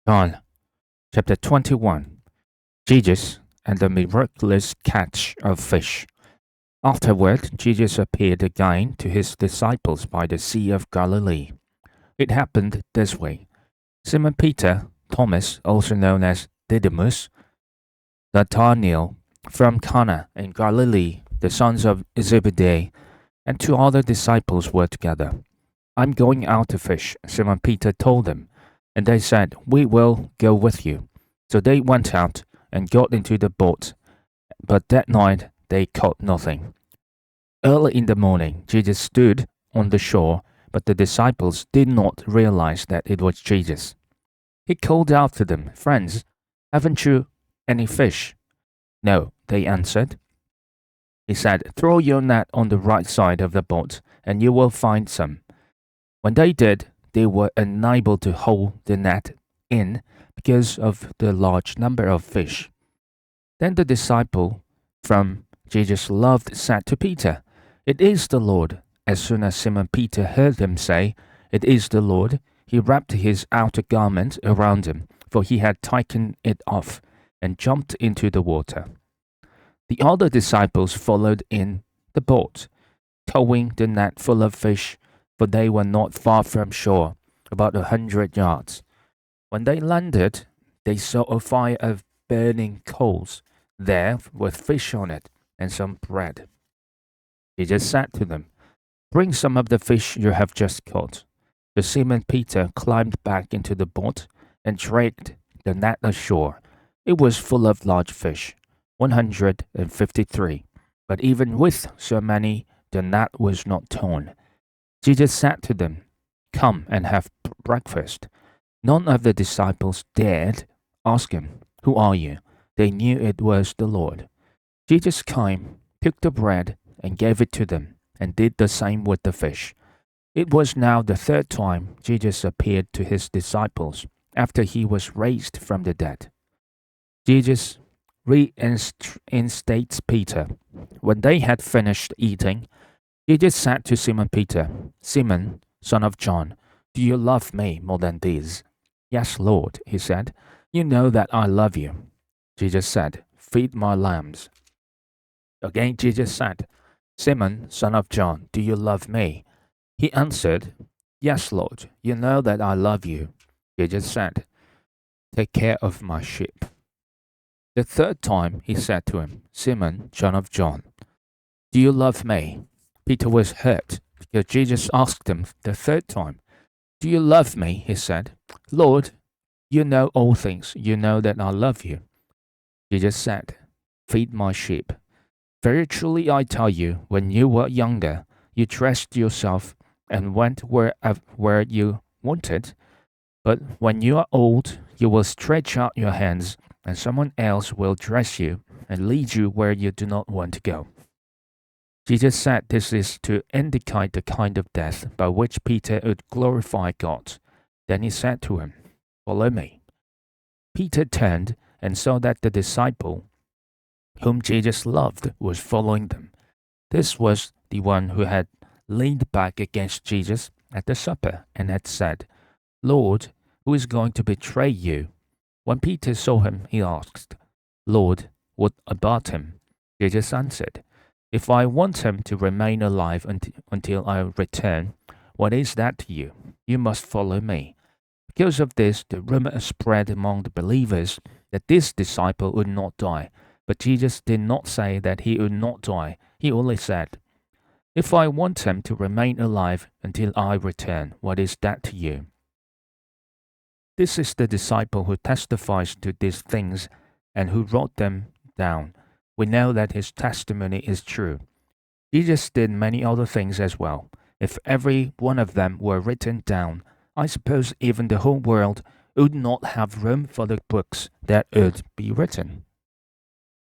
John chapter 21. Jesus and the miraculous catch of fish. Afterward, Jesus appeared again to his disciples by the Sea of Galilee. It happened this way. Simon Peter, Thomas, also known as Didymus, Nathanael from Cana in Galilee, the sons of Zebedee, and two other disciples were together. I'm going out to fish, Simon Peter told them. And they said, We will go with you. So they went out and got into the boat, but that night they caught nothing. Early in the morning, Jesus stood on the shore, but the disciples did not realize that it was Jesus. He called out to them, Friends, haven't you any fish? No, they answered. He said, Throw your net on the right side of the boat, and you will find some. When they did, they were unable to hold the net in because of the large number of fish. Then the disciple from Jesus' loved said to Peter, It is the Lord. As soon as Simon Peter heard him say, It is the Lord, he wrapped his outer garment around him, for he had taken it off, and jumped into the water. The other disciples followed in the boat, towing the net full of fish, for they were not far from shore, about 100 yards. When they landed, they saw a fire of burning coals there with fish on it and some bread. Jesus said to them, Bring some of the fish you have just caught. So Simon Peter climbed back into the boat and dragged the net ashore. It was full of large fish, 153. But even with so many, the net was not torn. Jesus said to them, Come and have breakfast. None of the disciples dared ask him, Who are you? They knew it was the Lord. Jesus came, took the bread, and gave it to them, and did the same with the fish. It was now the third time Jesus appeared to his disciples after he was raised from the dead. Jesus reinstates Peter. When they had finished eating, Jesus said to Simon Peter, Simon, son of John, do you love me more than these? Yes, Lord, he said. You know that I love you. Jesus said, Feed my lambs. Again Jesus said, Simon, son of John, do you love me? He answered, Yes, Lord, you know that I love you. Jesus said, Take care of my sheep. The third time he said to him, Simon, son of John, do you love me? Peter was hurt because Jesus asked him the third time, Do you love me? He said, Lord, you know all things. You know that I love you. Jesus said, Feed my sheep. Very truly I tell you, when you were younger, you dressed yourself and went where you wanted. But when you are old, you will stretch out your hands, and someone else will dress you and lead you where you do not want to go. Jesus said this is to indicate the kind of death by which Peter would glorify God. Then he said to him, Follow me. Peter turned and saw that the disciple whom Jesus loved was following them. This was the one who had leaned back against Jesus at the supper and had said, Lord, who is going to betray you? When Peter saw him, he asked, Lord, what about him? Jesus answered, If I want him to remain alive until I return, what is that to you? You must follow me. Because of this, the rumor spread among the believers that this disciple would not die. But Jesus did not say that he would not die. He only said, If I want him to remain alive until I return, what is that to you? This is the disciple who testifies to these things and who wrote them down. We know that his testimony is true. Jesus did many other things as well. If every one of them were written down, I suppose even the whole world would not have room for the books that would be written.